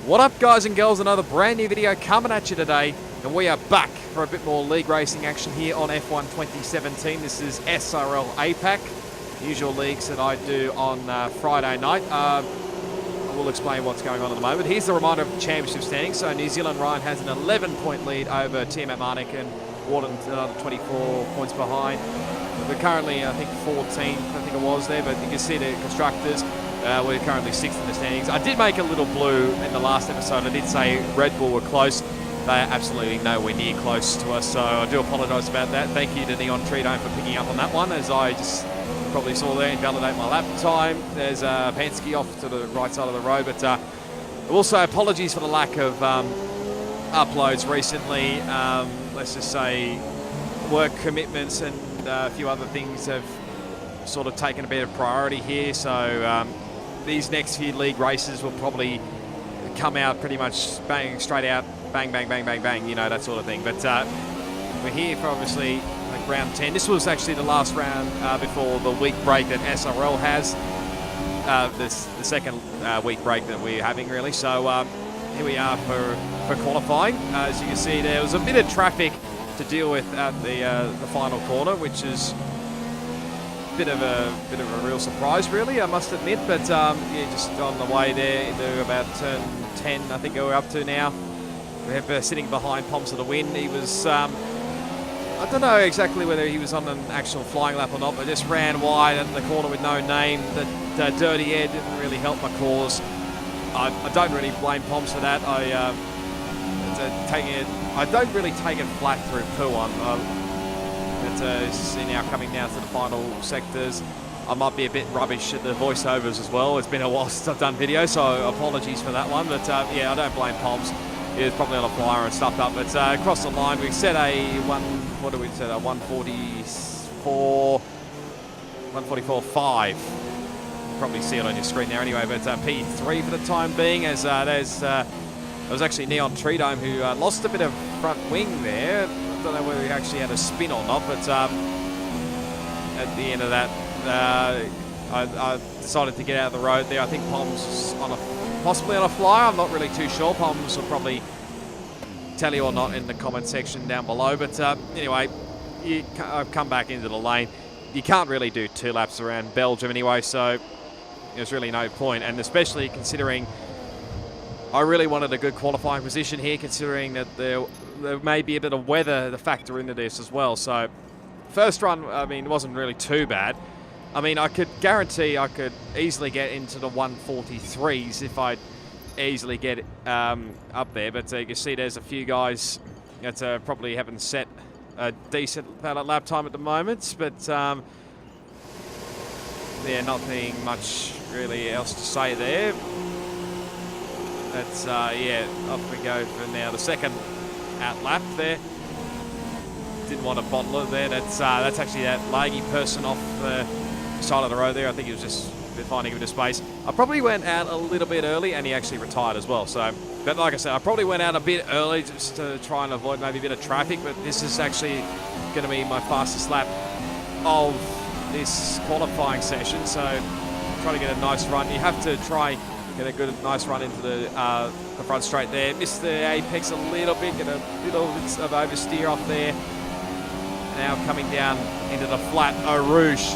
What up, guys and girls? Another brand new video coming at you today, and we are back for a bit more league racing action here on F1 2017. This is SRL APAC, the usual leagues that I do on Friday night. I will explain what's going on at the moment. Here's the reminder of the championship standings. So New Zealand Ryan has an 11-point lead over Team Atlantic, and Warden's another 24 points behind. We're currently, I think, 14th, I think it was there, but you can see the constructors. We're currently 6th in the standings. I did make a little blue in the last episode. I did say Red Bull were close. They are absolutely nowhere near close to us, so I do apologise about that. Thank you to Neon Tridome for picking up on that one, as I just probably saw there, invalidate my lap time. There's Penske off to the right side of the road, but also apologies for the lack of uploads recently. Let's just say work commitments and a few other things have sort of taken a bit of priority here, so these next few league races will probably come out pretty much bang, straight out, bang, bang, bang, bang, bang, you know, that sort of thing. But we're here for obviously like round 10. This was actually the last round before the week break that SRL has. The second week break that we're having, really. So here we are for qualifying. As you can see, there was a bit of traffic to deal with at the final corner, which is bit of a real surprise, really, I must admit. But yeah, just on the way there into about turn 10, I think we're up to now. We have sitting behind Poms to the win. He was, I don't know exactly whether he was on an actual flying lap or not, but just ran wide in the corner with no name. The dirty air didn't really help my cause. I don't really blame Poms for that. I don't really take it flat through P1. See now coming down to the final sectors. I might be a bit rubbish at the voiceovers as well. It's been a while since I've done videos, so apologies for that one. But yeah, I don't blame Poms. He was probably on a flyer and stuffed up. But across the line, we set a 144.5. Probably see it on your screen there anyway. But P3 for the time being, as it was actually Neon Tridome who lost a bit of front wing there. I don't know whether he actually had a spin or not, but at the end of that, I decided to get out of the road there. I think Poms was possibly on a flyer. I'm not really too sure. Poms will probably tell you or not in the comment section down below. But anyway, I've come back into the lane. You can't really do 2 laps around Belgium anyway, so there's really no point. And especially considering I really wanted a good qualifying position here, considering that there may be a bit of weather to factor into this as well. So first run, I mean, it wasn't really too bad. I mean, I could guarantee I could easily get into the 143s if I easily get up there. But you can see there's a few guys that probably haven't set a decent lap time at the moment. But yeah, nothing much really else to say there. That's yeah, off we go for now. The second out lap there. Didn't want to bottle it there. That's actually ThatLaggyPerson off the side of the road there. I think he was just finding a bit of space. I probably went out a little bit early, and he actually retired as well. So, but like I said, I probably went out a bit early just to try and avoid maybe a bit of traffic. But this is actually going to be my fastest lap of this qualifying session. So, try to get a nice run. You have to try get a good, nice run into the front straight there. Missed the apex a little bit, get a little bit of oversteer off there. Now coming down into the flat Eau Rouge.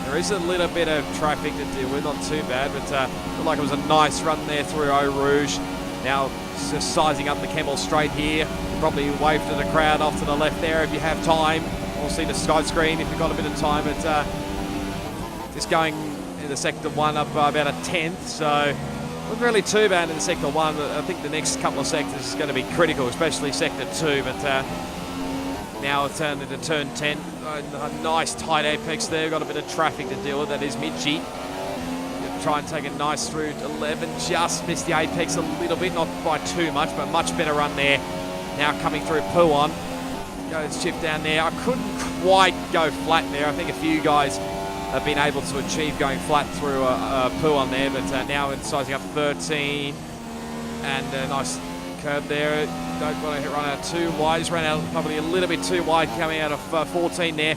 There is a little bit of traffic to deal with, not too bad, but looked like it was a nice run there through Eau Rouge. Now just sizing up the Camel Straight here. Probably wave to the crowd off to the left there if you have time. We'll see the sky screen if you've got a bit of time. But just going into sector 1 up by about a 10th, so not really too bad in sector 1. I think the next couple of sectors is going to be critical, especially sector 2. But now it's turned into turn 10. A nice tight apex there. Got a bit of traffic to deal with. That is Midgie. Try and take a nice through to 11. Just missed the apex a little bit, not by too much, but much better run there. Now coming through P1. Goes shift down there. I couldn't quite go flat there. I think a few guys have been able to achieve going flat through P1 there, but now it's sizing up 13. And a nice curve there. Don't want to run out too wide. Just ran out probably a little bit too wide coming out of 14 there.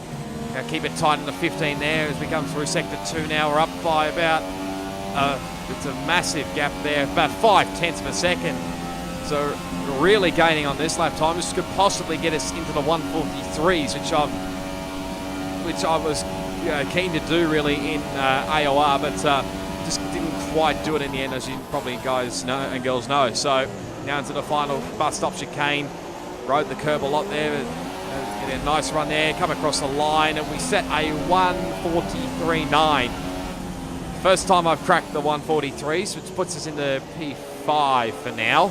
Keep it tight in the 15 there as we come through sector 2 now. We're up by about It's a massive gap there, about 0.5 of a second. So really gaining on this lap time. This could possibly get us into the 143s, which I was keen to do really in AOR, but just didn't quite do it in the end, as you probably guys know and girls know. So now into the final bus stop chicane. Rode the curb a lot there, but a nice run there, come across the line, and we set a 143.9. First time I've cracked the 143s, which puts us into P5 for now.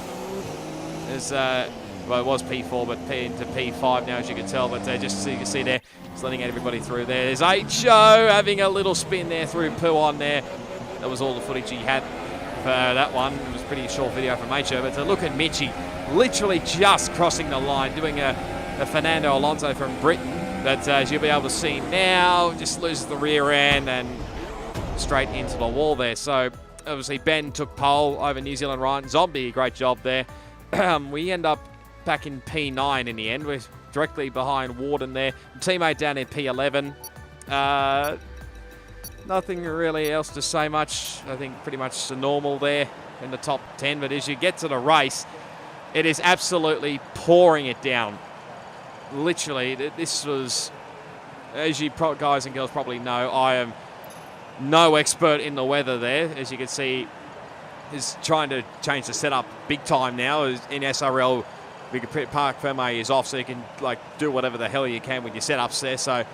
There's, well, it was P4, but into P5 now, as you can tell. But just so you can see there, just letting everybody through there. There's HO having a little spin there through Puon there. That was all the footage he had for that one. It was a pretty short video from HO. But to look at Mitchie, literally just crossing the line, doing a Fernando Alonso from Britain. But as you'll be able to see now, just loses the rear end and straight into the wall there. So obviously Ben took pole over New Zealand Ryan. Zombie, great job there. We end up back in P9 in the end. We're directly behind Warden there. Teammate down in P11. Nothing really else to say much. I think pretty much the normal there in the top 10. But as you get to the race, it is absolutely pouring it down. Literally, this was, as you guys and girls probably know, I am no expert in the weather there. As you can see, is trying to change the setup big time now. In SRL, we can park Ferme is off, so you can like do whatever the hell you can with your setups there. So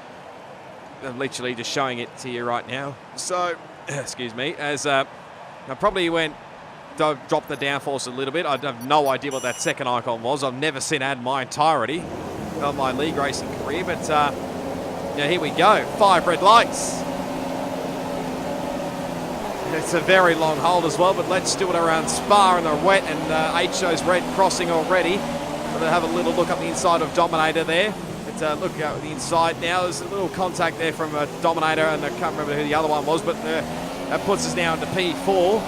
I'm literally just showing it to you right now. So, excuse me, as I probably dropped the downforce a little bit. I have no idea what that second icon was. I've never seen it in my entirety of my league racing career, but yeah, here we go. 5 red lights. It's a very long hold as well, but let's do it around Spa in the wet, and HO's red crossing already. We'll have a little look up the inside of Dominator there. But look out the inside now. There's a little contact there from Dominator, and I can't remember who the other one was, but that puts us now into P4.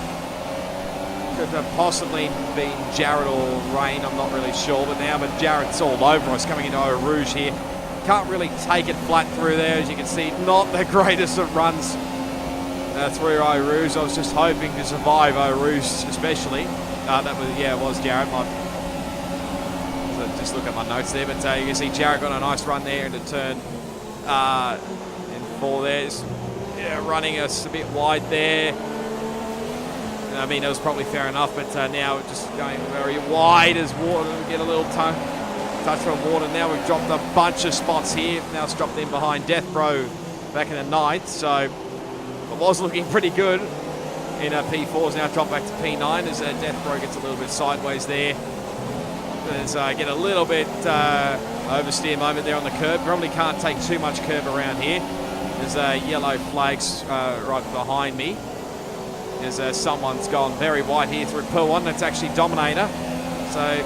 Could have possibly been Jared or Rain, I'm not really sure, but Jared's all over us coming into Eau Rouge here. Can't really take it flat through there, as you can see. Not the greatest of runs through Eau Rouge. I was just hoping to survive Eau Rouge, especially. It was Jared. Just look at my notes there, but you can see Jared got a nice run there into turn in 4 there. Running us a bit wide there. I mean, it was probably fair enough, but now we're just going very wide as Warden. We get a little touch from Warden. Now we've dropped a bunch of spots here. Now it's dropped in behind Death Bro back in the 9th, so it was looking pretty good in P4's now dropped back to P9 as Death Bro gets a little bit sideways there. As I get a little bit oversteer moment there on the curb. Probably can't take too much curb around here. There's yellow flags right behind me. There's someone's gone very wide here through P1. That's actually Dominator. So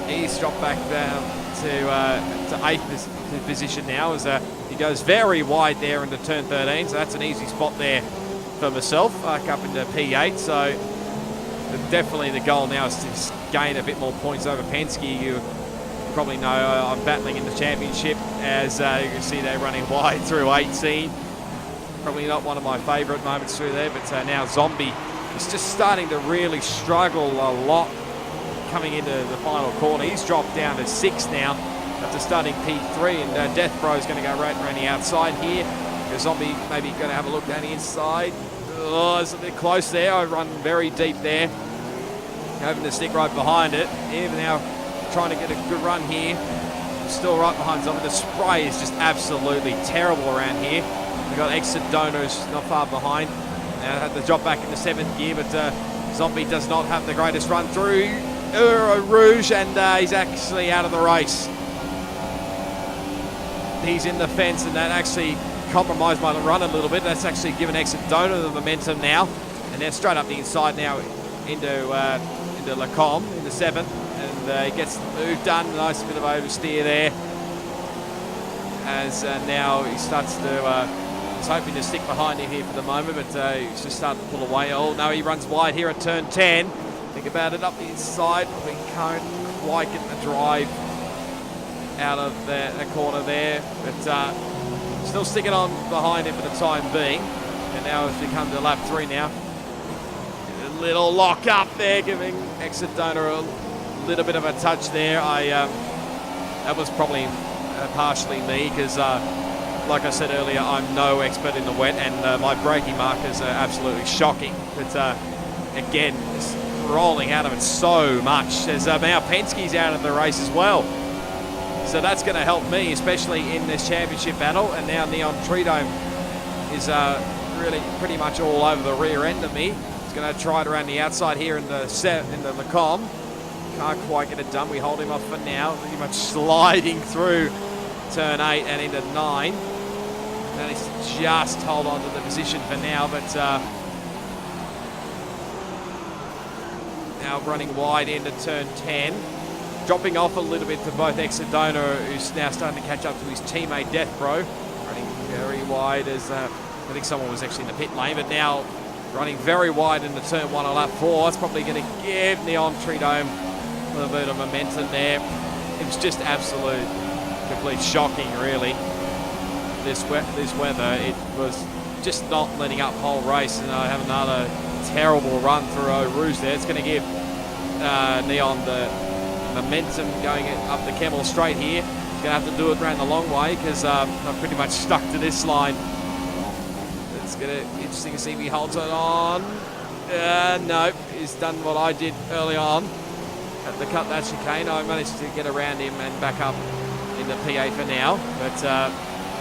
he's dropped back down to 8th position now as he goes very wide there into turn 13. So that's an easy spot there for myself, back up into P8. So definitely the goal now is to gain a bit more points over Penske. You probably know I'm battling in the championship, as you can see they're running wide through 18. Probably not one of my favourite moments through there, but now Zombie is just starting to really struggle a lot coming into the final corner. He's dropped down to 6 now after starting P3, and Death Bro is going to go right around the outside here. The Zombie maybe going to have a look down the inside. Oh, it's a bit close there. I run very deep there. Hoping to stick right behind it. Even now trying to get a good run here. Still right behind Zombie. The spray is just absolutely terrible around here. We've got exit donors not far behind. Now had to drop back into 7th gear, but Zombie does not have the greatest run through Rouge, and he's actually out of the race. He's in the fence, and that actually compromised my run a little bit. That's actually given exit donor the momentum now, and then straight up the inside now into Lacombe in the 7th, and he gets the move done. Nice bit of oversteer there, as now he starts to. He's hoping to stick behind him here for the moment, but he's just starting to pull away. Oh no, he runs wide here at turn 10. Think about it up the inside. We can't quite get the drive out of the corner there, but still sticking on behind him for the time being. And now as we come to lap 3 now, little lock up there, giving Exodona a little bit of a touch there. That was probably partially me because, like I said earlier, I'm no expert in the wet, and my braking markers are absolutely shocking. But again, just rolling out of it so much. As now Penske's out of the race as well. So that's going to help me, especially in this championship battle. And now Neon Tridome is really pretty much all over the rear end of me. He's going to try it around the outside here in the Lacombe. Can't quite get it done. We hold him off for now. Pretty much sliding through turn 8 and into 9. Managed to just hold on to the position for now, but now running wide into turn 10. Dropping off a little bit to both Exodona, who's now starting to catch up to his teammate Death Bro. Running very wide as I think someone was actually in the pit lane, but now running very wide into turn 1 on lap 4. It's probably going to give Neon Tridome a little bit of momentum there. It was just absolute, complete shocking, really. This weather, it was just not letting up whole race, and I have another terrible run through Eau Rouge there. It's going to give Neon the momentum going up the Camel straight here. He's going to have to do it around the long way because I'm pretty much stuck to this line. It's going to be interesting to see if he holds it on. No, he's done what I did early on at the cut that chicane. I managed to get around him and back up in the PA for now, but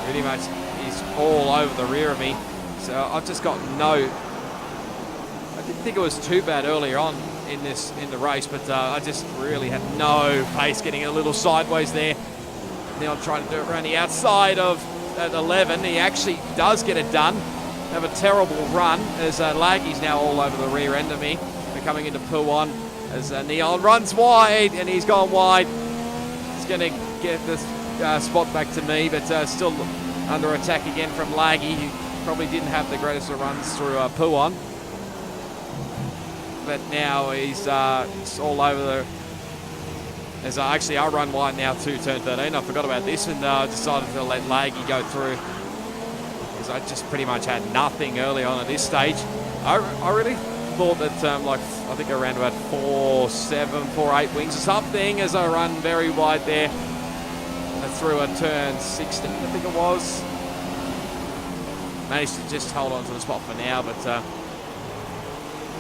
pretty much he's all over the rear of me. So I've just got no... I didn't think it was too bad earlier on in the race, but I just really had no pace, getting a little sideways there. Now I'm trying to do it around the outside of at 11. He actually does get it done. Have a terrible run as Laggy's now all over the rear end of me. We're coming into P1 as Neon runs wide, and he's gone wide. He's going to get this spot back to me, but still under attack again from Laggy, who probably didn't have the greatest of runs through P1. But now he's all over the... As actually I run wide now to turn 13. I forgot about this and decided to let Laggy go through because I just pretty much had nothing early on at this stage. I really thought that like I think around about 4.7, 4.8 wings or something as I run very wide there through a turn 16, I think it was. Managed to just hold on to the spot for now, but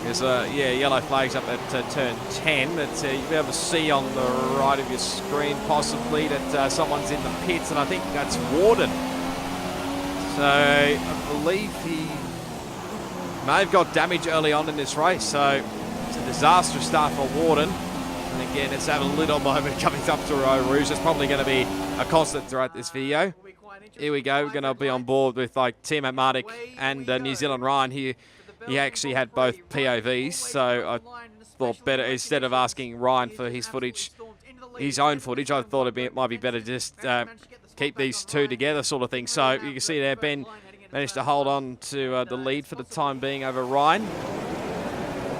there's yellow flags up at turn 10 that you'll be able to see on the right of your screen possibly that someone's in the pits, and I think that's Warden. So I believe he may have got damage early on in this race, so it's a disastrous start for Warden. And again, let's have a little moment coming up to Eau Rouge. It's probably going to be a constant throughout this video. Here we go. We're going to be on board with like Team Atmatic and New Zealand Ryan here. He actually had both POVs, so I thought better, instead of asking Ryan for his footage, his own footage, I thought it might be better just keep these two together sort of thing. So you can see there, Ben managed to hold on to the lead for the time being over Ryan.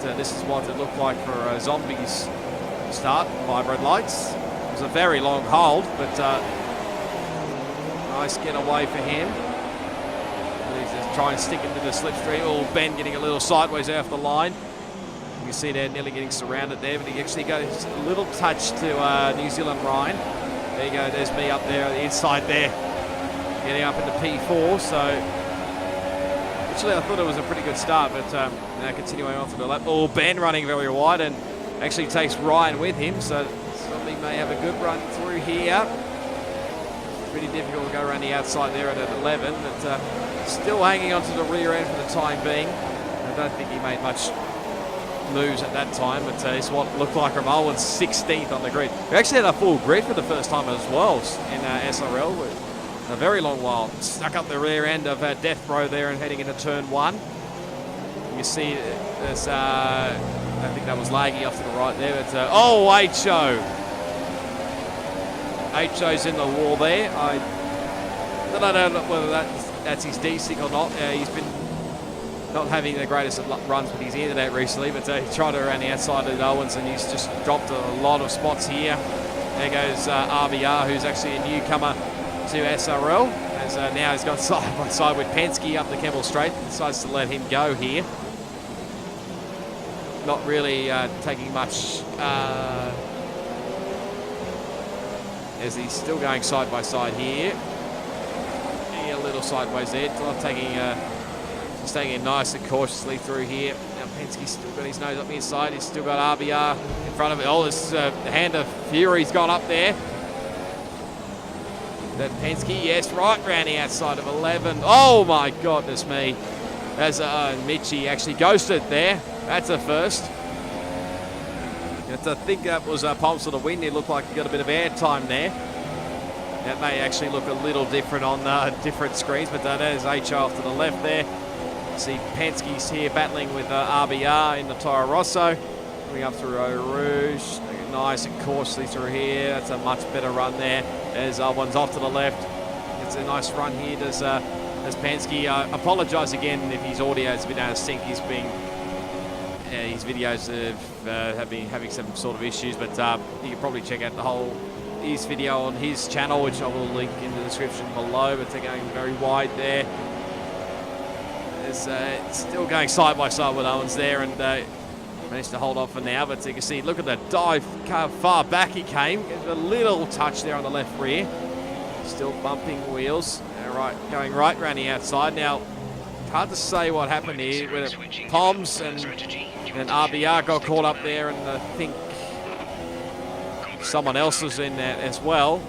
But, this is what it looked like for Zombies start, 5 red lights. It was a very long hold, but nice get away for him. He's just trying to stick into the slipstream. Oh, Ben getting a little sideways off the line. You can see there nearly getting surrounded there, but he actually goes a little touch to New Zealand Ryan. There you go, there's me up there on the inside there, getting up into P4. So actually I thought it was a pretty good start, but now continuing on to the lap. Oh, Ben running very wide and actually takes Ryan with him, so somebody may have a good run through here. Pretty difficult to go around the outside there at 11, but still hanging on to the rear end for the time being. I don't think he made much moves at that time, but it's what looked like Ramolan's 16th on the grid. We actually had a full grid for the first time as well in SRL with a very long while. Stuck up the rear end of Death Bro there and heading into turn 1. You see there's, I think that was Laggy off to the right there, but oh, HO. HO's in the wall there. I don't know whether that's his D-stick or not. He's been not having the greatest of runs with his internet recently, but he tried it around the outside of Owens and he's just dropped a lot of spots here. There goes RBR, who's actually a newcomer to SRL, as now he's gone side by side with Penske up the Kemmel Straight. Decides to let him go here. not really taking much, as he's still going side by side here. A little sideways there, not taking, just taking it nice and cautiously through here. Now Penske's still got his nose up the inside. He's still got RBR in front of it. Oh, this hand of fury's gone up there. That Penske, yes, right round the outside of 11. Oh my goodness me. As Mitchie actually ghosted there. That's a first. I think that was Pomps on the win. It looked like he got a bit of air time there. That may actually look a little different on different screens, but that is HO off to the left there. See Penske's here battling with RBR in the Toro Rosso. Coming up through Eau Rouge. Nice and cautiously through here. That's a much better run there. As one's off to the left. It's a nice run here. Does Penske. Apologise again if his audio is a bit out of sync. He's been his videos have been having some sort of issues, but you can probably check out his video on his channel, which I will link in the description below. But they're going very wide there. It's still going side by side with Owens there, and managed to hold off for now. But you can see, look at the dive, how far back he came. A little touch there on the left rear. Still bumping wheels. Going right around the outside. Now, hard to say what happened here. With Poms and RBR got caught up there, and I think someone else was in there as well.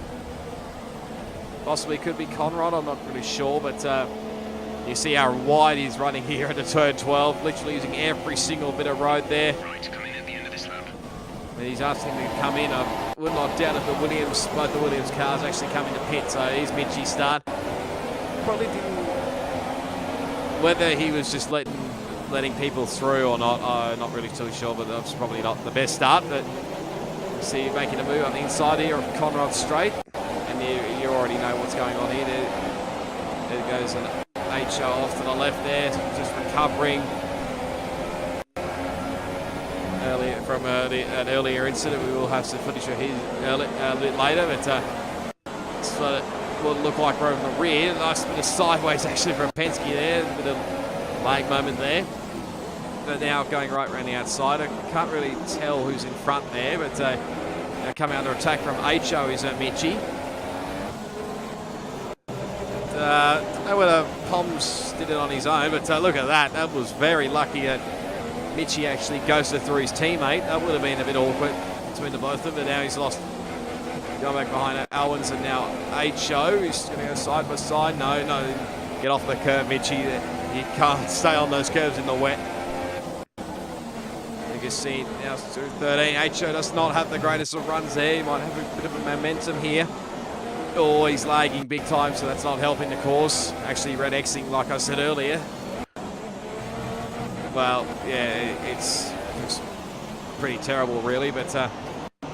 Possibly could be Conrad, I'm not really sure, but you see how wide he's running here at the turn 12, literally using every single bit of road there. Right, coming at the end of this lap. And he's asking him to come in. I would not doubt if both the Williams cars actually come into pit, so here's Mitchie's start. Probably didn't, whether he was just letting people through or not, I'm not really too sure, but that's probably not the best start. But you see making a move on the inside here of Conrad straight, and you already know what's going on here. There goes an HO off to the left there, just recovering earlier from an earlier incident. We will have some footage of his a bit later, but so it will look like we're over the rear. Nice bit of sideways actually from Penske there, a bit of lag moment there. But now going right around the outside. I can't really tell who's in front there, but now coming under attack from HO is Mitchie. I don't know whether Poms did it on his own, but look at that. That was very lucky that Mitchie actually ghosted through his teammate. That would have been a bit awkward between the both of them, but now he's lost. Going back behind Owens, and now HO. He's going to go side by side. No, get off the curve, Mitchie. You can't stay on those curves in the wet. You can see now through 13. HO does not have the greatest of runs there. He might have a bit of a momentum here. Oh, he's lagging big time, so that's not helping the course. Actually, red Xing, like I said earlier. Well, yeah, it's pretty terrible, really. But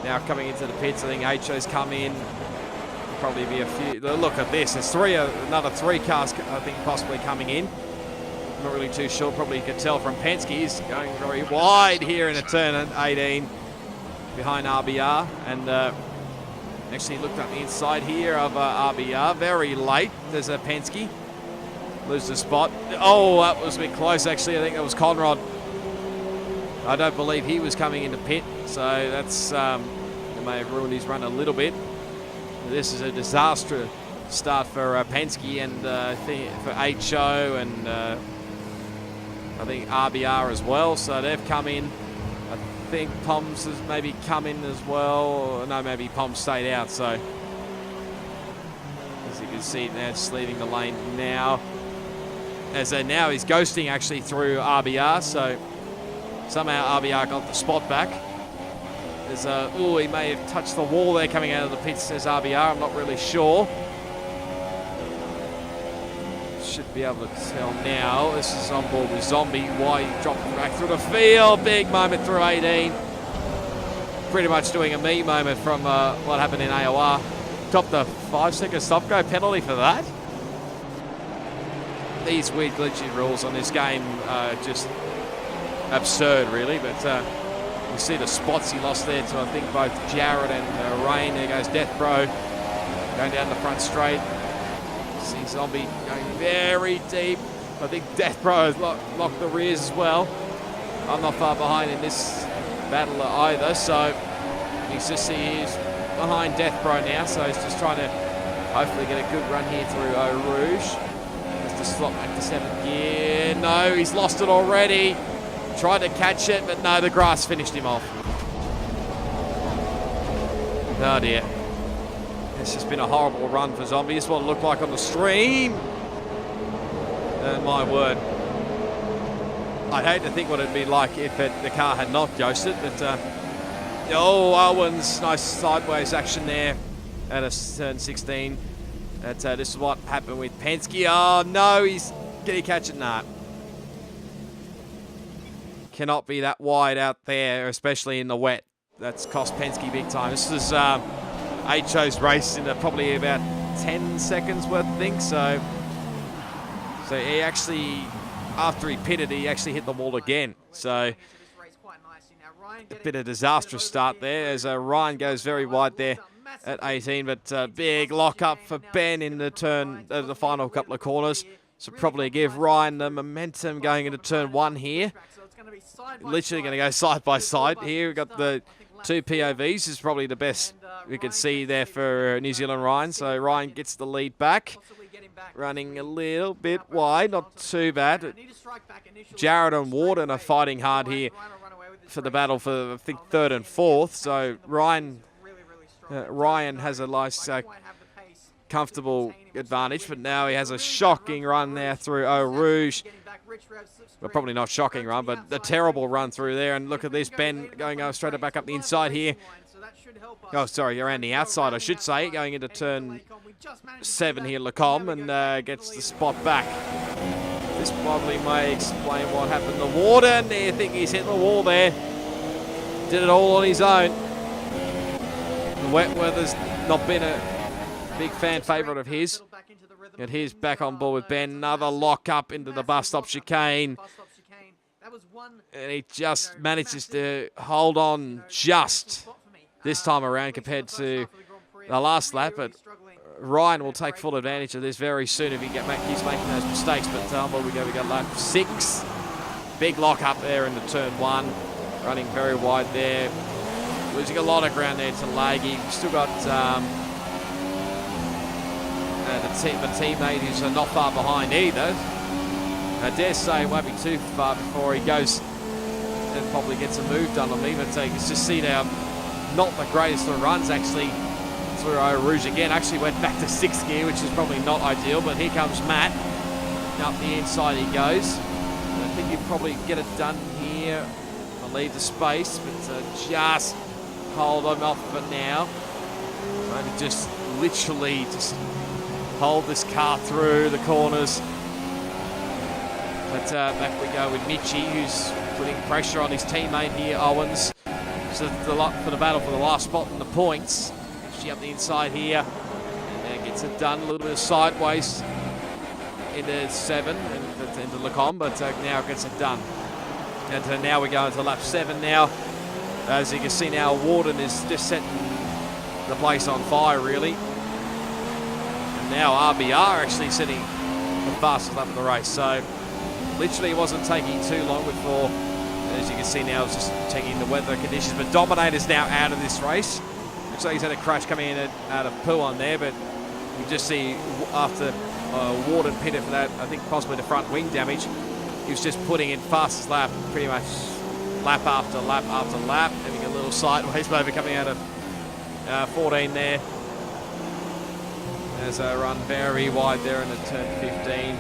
now coming into the pits, I think HO's come in. Probably be a few. Look at this. There's another three cars, I think, possibly coming in. Not really too sure. Probably you could tell from Penske. He's going very wide here in a turn at 18 behind RBR, and actually looked up the inside here of RBR. Very late. There's a Penske. Loses the spot. Oh, that was a bit close, actually. I think that was Conrad. I don't believe he was coming into pit, so that's it may have ruined his run a little bit. This is a disaster start for Penske and for HO and I think RBR as well. So they've come in. I think Poms has maybe come in as well. No, maybe Poms stayed out. So as you can see, now just leaving the lane now. As now he's ghosting actually through RBR. So somehow RBR got the spot back. There's he may have touched the wall there coming out of the pits, says RBR. I'm not really sure. Should be able to tell now. This is on board with Zombie. Why he dropped back through the field. Big moment through 18. Pretty much doing a me moment from what happened in AOR. Topped the 5-second stop-go penalty for that. These weird glitchy rules on this game are just absurd, really. But you see the spots he lost there to, I think, both Jared and Rain. There goes Death Bro going down the front straight. See Zombie going very deep. I think Death Bro has locked the rears as well. I'm not far behind in this battle either, so he's behind Death Bro now, so he's just trying to hopefully get a good run here through Eau Rouge. Just to slot back to 7th gear. No, he's lost it already. Tried to catch it, but no, the grass finished him off. Oh dear. It's just been a horrible run for Zombie. This is what it looked like on the stream. My word. I'd hate to think what it'd be like if the car had not ghosted, but Owen's nice sideways action there at a turn 16. This is what happened with Penske. Oh no, can he catch it? Nah. Cannot be that wide out there, especially in the wet. That's cost Penske big time. This is HO's race in probably about 10 seconds worth, I think. So he actually, after he pitted, he actually hit the wall again. So a bit of disastrous start there as Ryan goes very wide there at 18, but big lock up for Ben in the turn, the final couple of corners. So probably give Ryan the momentum going into turn 1 here. Literally going to go side by side here. We've got the 2 POVs is probably the best we could see there for New Zealand Ryan. So Ryan gets the lead back, running a little bit wide, not too bad. Jared and Warden are fighting hard here for the battle for, I think, 3rd and 4th. So Ryan has a nice, comfortable advantage, but now he has a shocking run there through Eau Rouge. Well, probably not shocking run, but a terrible run through there. And look at this, Ben going straight back up the inside here. Oh, sorry, around the outside, I should say, going into turn 7 here, Lacombe, and gets the spot back. This probably may explain what happened to Warden. I think he's hit the wall there. Did it all on his own. The wet weather's not been a big fan favourite of his. And he's back on board with Ben. Another lock up into the bus stop chicane. And he just manages to hold on just this time around compared to the last lap. But Ryan will take full advantage of this very soon if he keeps making those mistakes. But on we got lap 6. Big lock up there into turn 1. Running very wide there. Losing a lot of ground there to Laggy. We've still got the teammate who's not far behind either. I dare say it won't be too far before he goes and probably gets a move done on me. But you can just see now, not the greatest of runs actually through Eau Rouge again. Actually went back to 6th gear, which is probably not ideal. But here comes Matt. Up the inside he goes. And I think you probably get it done here. I'll leave the space, but just hold him off for now. Maybe just literally just hold this car through the corners. But back we go with Mitchie, who's putting pressure on his teammate here, Owens. So for the battle for the last spot in the points. Mitchie up the inside here, and gets it done. A little bit of sideways into 7 and into Lacombe, but now gets it done. And now we go into lap 7 now. As you can see now, Warden is just setting the place on fire, really. And now RBR actually setting the fastest lap of the race. So literally it wasn't taking too long before, as you can see now, it's just taking the weather conditions. But Dominator's now out of this race. Looks like he's had a crash coming in out of poo on there, but you just see after Warden pitted for that, I think possibly the front wing damage, he was just putting in fastest lap, pretty much lap after lap after lap, having a little sideways mover coming out of 14 there. As I run very wide there in the turn 15.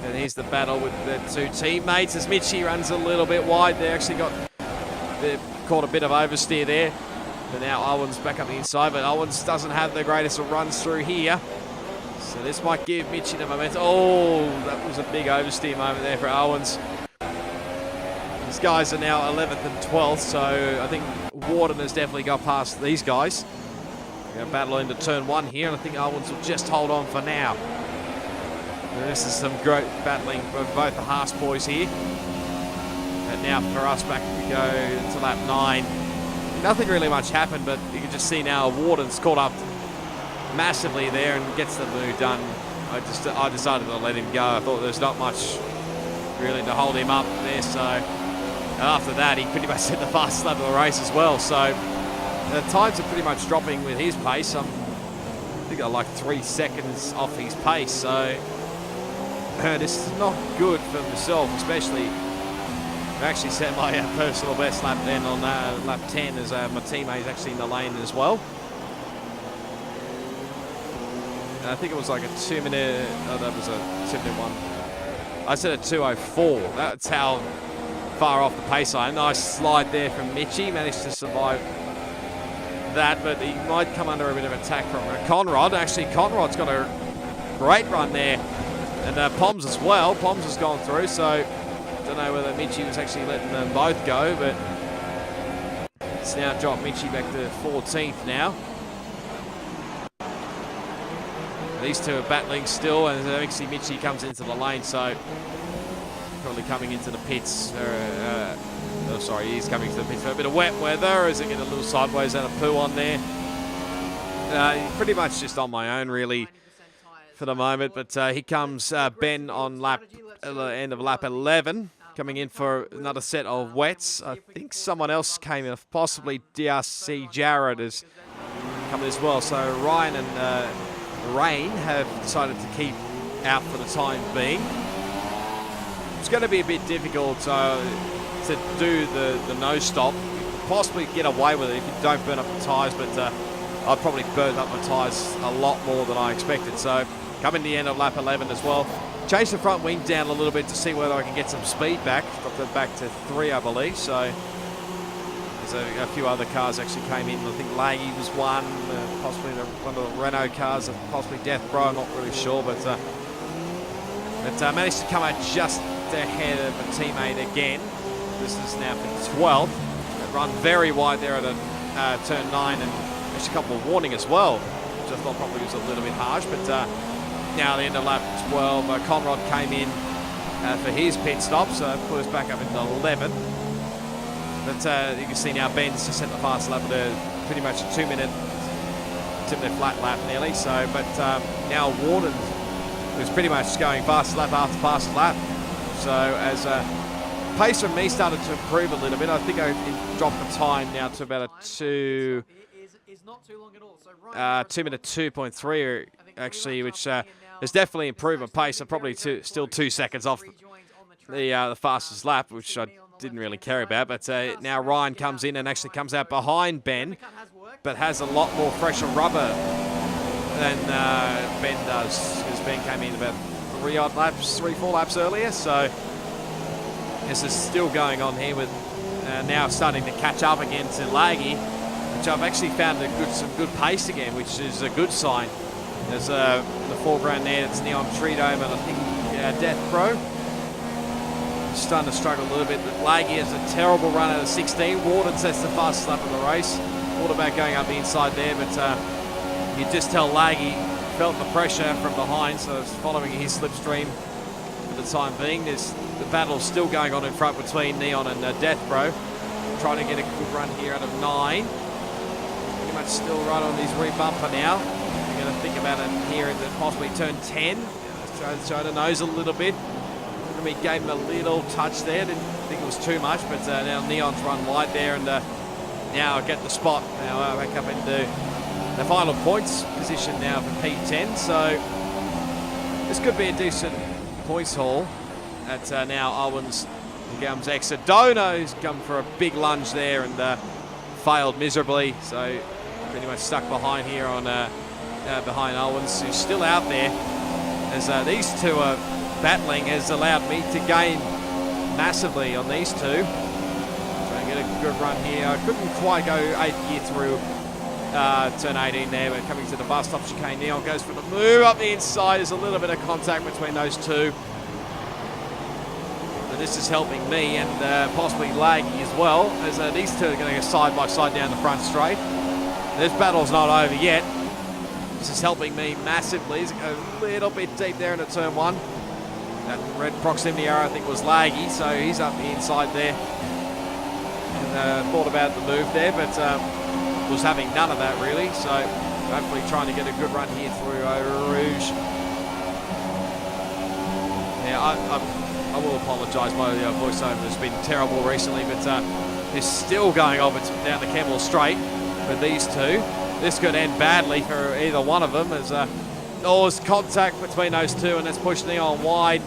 And here's the battle with the 2 teammates as Mitchie runs a little bit wide. They actually caught a bit of oversteer there. But now Owens back up the inside, but Owens doesn't have the greatest of runs through here. So this might give Mitchie the momentum. Oh, that was a big oversteer moment there for Owens. These guys are now 11th and 12th, so I think Warden has definitely got past these guys. We're going to battle into turn 1 here, and I think Owens will just hold on for now. And this is some great battling for both the Haas boys here. And now for us, back we go to lap 9. Nothing really much happened, but you can just see now Warden's caught up massively there and gets the move done. I decided to let him go. I thought there's not much really to hold him up there, so And after that, he pretty much set the fastest lap of the race as well. So the times are pretty much dropping with his pace. I think I'm like 3 seconds off his pace. So this is not good for myself, especially. I actually set my personal best lap then on lap 10 as my teammate is actually in the lane as well. And I think it was like a 2 minute, oh, that was a 2-minute one. I said a 2:04. That's how far off the pace I am. Nice slide there from Mitchie, managed to survive that, but he might come under a bit of attack from Conrad. Actually, Conrad's got a great run there, and Poms as well. Poms has gone through, so don't know whether Mitchie was actually letting them both go, but it's now dropped Mitchie back to 14th now. These two are battling still, and actually Mitchie comes into the lane, so probably coming into the pits. Oh, sorry, he's coming to the pits for a bit of wet weather. Is it getting a little sideways and a poo on there? Pretty much just on my own, really, for the moment. But here comes Ben on end of lap 11, coming in for another set of wets. I think someone else came in, possibly DRC Jared is coming as well. So Ryan and Rain have decided to keep out for the time being. It's going to be a bit difficult to do the no stop. You could possibly get away with it if you don't burn up the tyres, but I've probably burnt up my tyres a lot more than I expected. So coming to the end of lap 11 as well. Changed the front wing down a little bit to see whether I can get some speed back. Dropped it back to 3, I believe. So there's a few other cars actually came in. I think Laggy was one, possibly one of the Renault cars, possibly Death Bro, I'm not really sure, but managed to come out just ahead of a teammate again. This is now for 12th. Run very wide there at turn 9, and actually a couple of warning as well, which I thought probably was a little bit harsh, but now at the end of lap 12, Conrad came in for his pit stop, so put us back up into 11th. But you can see now Ben's just set the fast lap at pretty much a 2-minute flat lap nearly. So, but now Warden was pretty much going fast lap after fast lap. So as pace from me started to improve a little bit, I think I dropped the time now to about a 2 minute 2.3 actually, which has definitely improved my pace. I'm probably still 2 seconds off the fastest lap, which I didn't really care about, but now Ryan comes in and actually comes out behind Ben, but has a lot more fresher rubber than Ben does, because Ben came in about 3-4 laps earlier. So this is still going on here with now starting to catch up again to Laggy, which I've actually found some good pace again, which is a good sign. There's the foreground there, it's Neon Tree Dome and I think Death Pro. Starting to struggle a little bit. Laggy has a terrible run out of 16. Warden sets the fastest lap of the race. Quarterback going up the inside there, but you just tell Laggy felt the pressure from behind, so it's following his slipstream for the time being. The battle's still going on in front between Neon and Death Bro. Trying to get a good run here out of 9. Pretty much still right on his re-bumper now. We're going to think about it here in possibly turn 10. Try to nose a little bit. We gave him a little touch there, didn't think it was too much, but now Neon's run wide there, and now get the spot. Now back up into the final points position now for P10, so this could be a decent points haul at now Owens. Here comes Exodono's come for a big lunge there and failed miserably, so pretty much stuck behind here on behind Owens, who's still out there, as these two are battling, has allowed me to gain massively on these two. Try and get a good run here. I couldn't quite go 8th gear through turn 18 there, but coming to the bus stop chicane, Neon goes for the move up the inside. There's a little bit of contact between those two. But this is helping me and possibly Laggy as well, as these two are going to go side by side down the front straight. This battle's not over yet. This is helping me massively. It's a little bit deep there into turn 1. That red proximity arrow I think was Laggy, so he's up the inside there. And thought about the move there, but was having none of that really. So hopefully trying to get a good run here through Rouge. Yeah, I will apologise, my voiceover has been terrible recently, but it's still going over down the Campbell Straight for these two. This could end badly for either one of them, as there's contact between those two, and let's push Neon wide.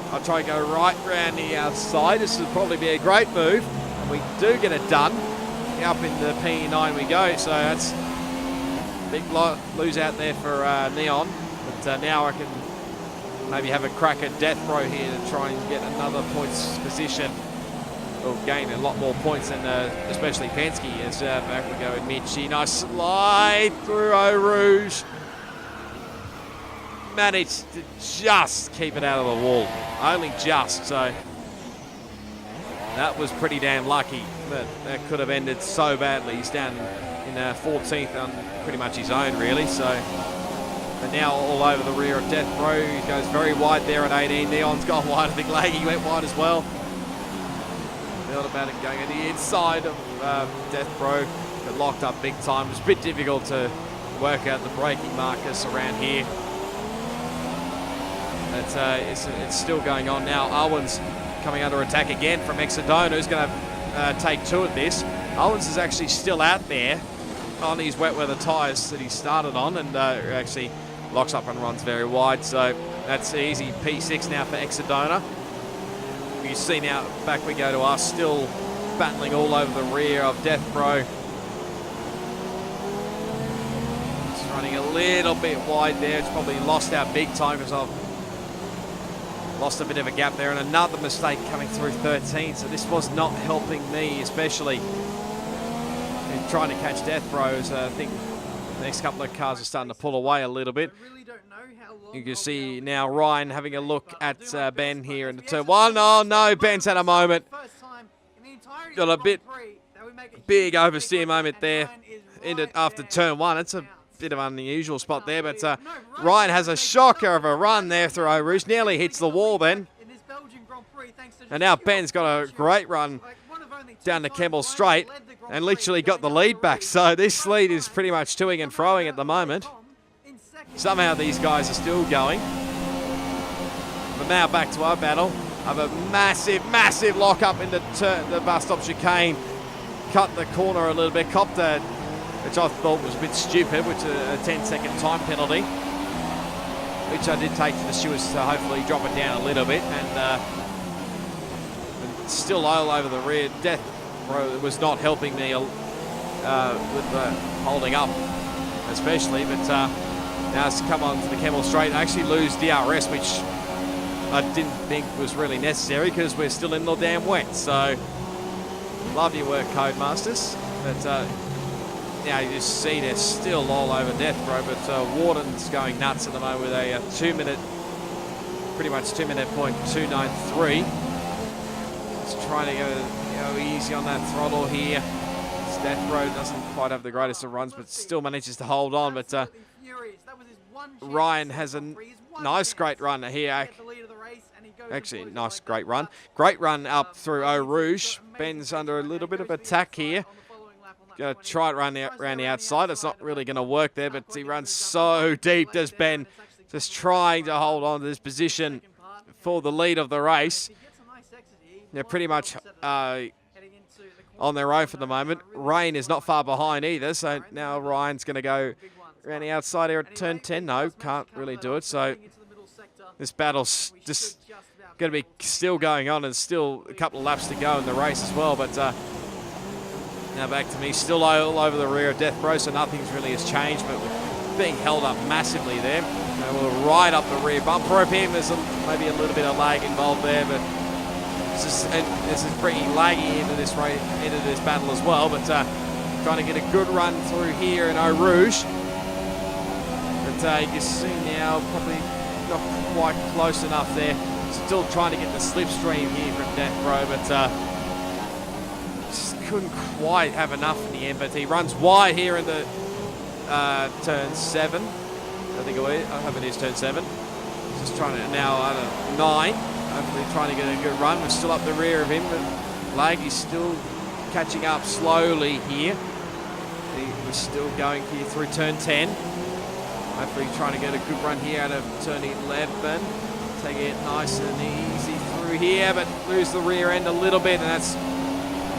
I'll try and go right round the outside. This would probably be a great move, and we do get it done. Up in the P9 we go, so that's a big lose out there for Neon. But now I can maybe have a crack at Death Row here to try and get another points position. We'll gain a lot more points than especially Penske, as back we go in Mitchie. Nice slide through Eau Rouge. Managed to just keep it out of the wall. Only just, so that was pretty damn lucky. But that could have ended so badly. He's down in 14th on pretty much his own, really. So, but now all over the rear of Death Row. He goes very wide there at 18. Neon's gone wide. I think Laggy went wide as well. Build about it going at the inside of Death Row. Got locked up big time. It was a bit difficult to work out the braking markers around here. It's still going on now. Owens coming under attack again from Exodona, who's going to take two of this. Owens is actually still out there on his wet weather tyres that he started on, and actually locks up and runs very wide. So that's easy P6 now for Exodona. You see now, back we go to us, still battling all over the rear of Death Row. It's running a little bit wide there. It's probably lost out big time because I've lost a bit of a gap there, and another mistake coming through 13. So this was not helping me, especially in trying to catch Death Rows. I think the next couple of cars are starting to pull away a little bit. You can see now Ryan having a look at Ben here in the turn one. Oh no, Ben's had a moment. Got a big oversteer moment there after turn one. It's a bit of an unusual spot there, but Ryan has a shocker of a run there through Eau Rouge. Nearly hits the wall then. And now Ben's got a great run down the Campbell Straight and literally got the lead back. So this lead is pretty much toing and froing at the moment. Somehow these guys are still going. But now back to our battle of a massive, massive lock up in the bus stop chicane. Cut the corner a little bit, copped a, which I thought was a bit stupid, which is a 10-second time penalty, which I did take to the stewards to hopefully drop it down a little bit. And still all over the rear. Death Row was not helping me with the holding up, especially, but now it's come on to the Campbell Straight. I actually lose DRS, which I didn't think was really necessary because we're still in the damn wet. So, love your work, Codemasters. But now you just see they're still all over Death Row. But Warden's going nuts at the moment with a 2-minute, pretty much 2-minute .293. Just trying to go easy on that throttle here. Death Row doesn't quite have the greatest of runs, but still manages to hold on. But Ryan has a nice, great run here. Actually, nice, great run. Great run up through Eau Rouge. Ben's under a little bit of attack here. Going to try it around the outside. It's not really going to work there, but he runs so deep, does Ben. Just trying to hold on to this position for the lead of the race. They're pretty much on their own for the moment. Rain is not far behind either, so now Ryan's going to go around the outside here at turn 10. No, can't really do it. So this battle's just going to be still going on, and still a couple of laps to go in the race as well. But now back to me, still all over the rear of Death Row, so nothing's really has changed, but we're being held up massively there. And we'll ride up the rear bumper of him. There's maybe a little bit of lag involved there, but this is bringing Laggy into this battle as well. But trying to get a good run through here in Eau Rouge. But you can see now probably not quite close enough there. Still trying to get the slipstream here from Death Row, but just couldn't quite have enough in the end. But he runs wide here in the turn 7. I think I hope it is turn 7. Just trying to now 9. Hopefully trying to get a good run. We're still up the rear of him, but Laggy's still catching up slowly here. We're still going here through turn 10. Hopefully trying to get a good run here out of turn 11. Take it nice and easy through through here, but lose the rear end a little bit, and that's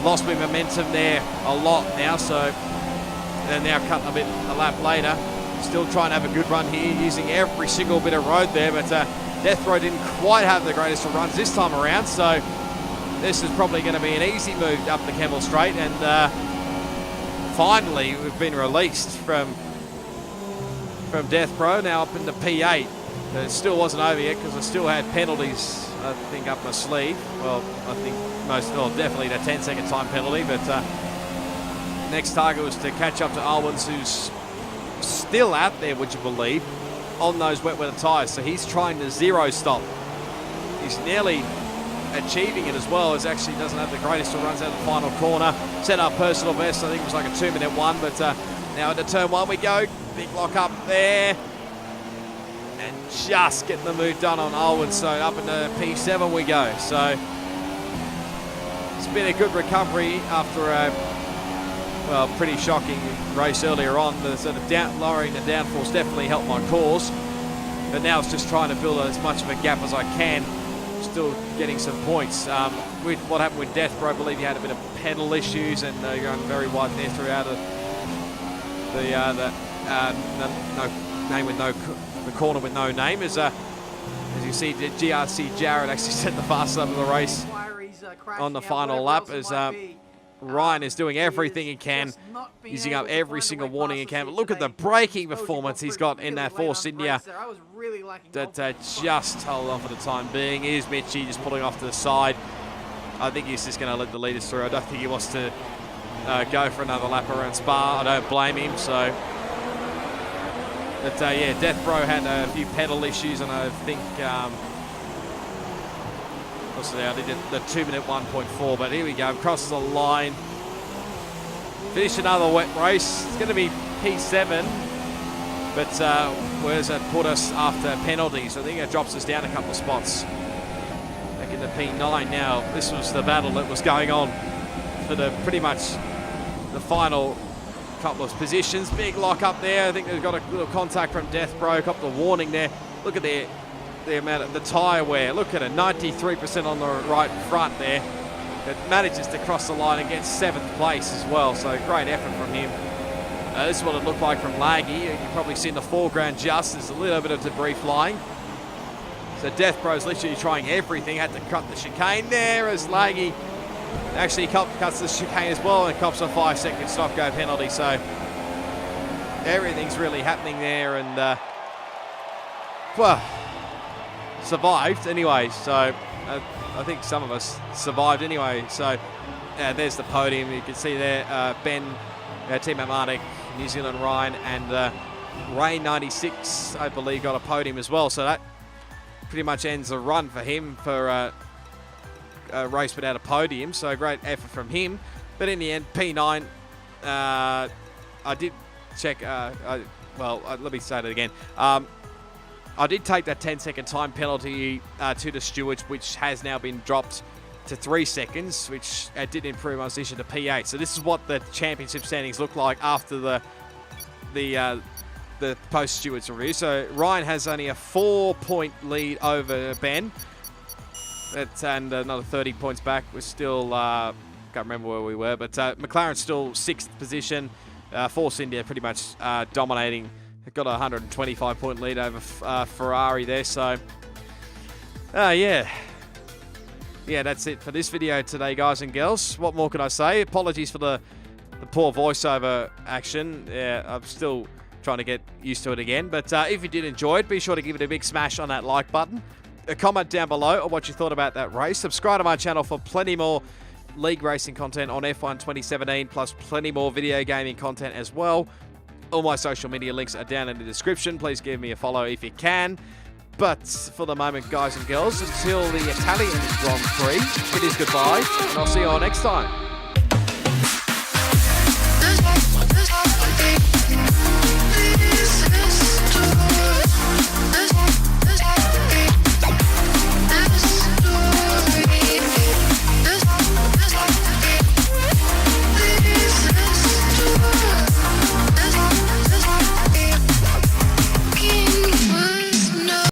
lost me momentum there a lot now. So they're now cutting a lap later. Still trying to have a good run here, using every single bit of road there, but Death Row didn't quite have the greatest of runs this time around, so this is probably going to be an easy move up the Kemmel Straight, and finally we've been released from Death Row, now up into P8. It still wasn't over yet because I still had penalties, I think, up my sleeve. Well, I think definitely the 10-second time penalty, but next target was to catch up to Alwins, who's still out there, would you believe, on those wet weather tyres. So he's trying to zero stop. He's nearly achieving it as well, as actually doesn't have the greatest of runs out of the final corner. Set our personal best, I think it was like a 2-minute one, but now into turn one we go. Big lock up there. And just getting the move done on Alwyn, so up into P7 we go. So it's been a good recovery after a pretty shocking race earlier on. The sort of lowering the downforce definitely helped my cause, but now it's just trying to build as much of a gap as I can, still getting some points. With what happened with Death Row, I believe he had a bit of pedal issues, and going very wide there throughout the corner with no name, as you see, GRC Jared actually set the fastest lap of the race on the final lap, as Ryan is doing everything he can, using up every single warning he can. But look at the braking performance he's got in that Force India. That just hold on for the time being. Here's Mitchie just pulling off to the side. I think he's just going to let the leaders through. I don't think he wants to go for another lap around Spa. I don't blame him. So, but yeah, Death Row had a few pedal issues, and I think I did the 2-minute 1.4. But here we go, crosses the line. Finish another wet race. It's going to be P7, but where's that put us after penalties? I think it drops us down a couple of spots. Back into P9 now. This was the battle that was going on for pretty much the final couple of positions. Big lock up there. I think they've got a little contact from Death Row. Got the warning there. Look at the amount of the tyre wear. Look at it, 93% on the right front there. It manages to cross the line and get 7th place as well. So great effort from him. This is what it looked like from Laggy. You can probably see in the foreground just there's a little bit of debris flying. So Death Row's literally trying everything. Had to cut the chicane there, as Laggy actually cuts the chicane as well, and cops a 5-second stop-go penalty. So everything's really happening there, and well, survived anyway. So I think some of us survived anyway. So there's the podium. You can see there Ben, Team Atlantic, New Zealand Ryan, and Rain 96, I believe, got a podium as well. So that pretty much ends the run for him for a race without a podium. So great effort from him. But in the end, P9, I did check, let me say that again. I did take that 10-second time penalty to the stewards, which has now been dropped to 3 seconds, which did improve my position to P8. So this is what the championship standings look like after the post-stewards review. So Ryan has only a 4-point lead over Ben. And another 30 points back. We're still, can't remember where we were, but McLaren's still 6th position. Force India pretty much dominating. They've got a 125-point lead over Ferrari there. So, yeah, that's it for this video today, guys and girls. What more can I say? Apologies for the poor voiceover action. Yeah, I'm still trying to get used to it again. But if you did enjoy it, be sure to give it a big smash on that like button. A comment down below on what you thought about that race. Subscribe to my channel for plenty more league racing content on F1 2017, plus plenty more video gaming content as well. All my social media links are down in the description. Please give me a follow if you can. But for the moment, guys and girls, until the Italian Grand Prix, it is goodbye, and I'll see you all next time.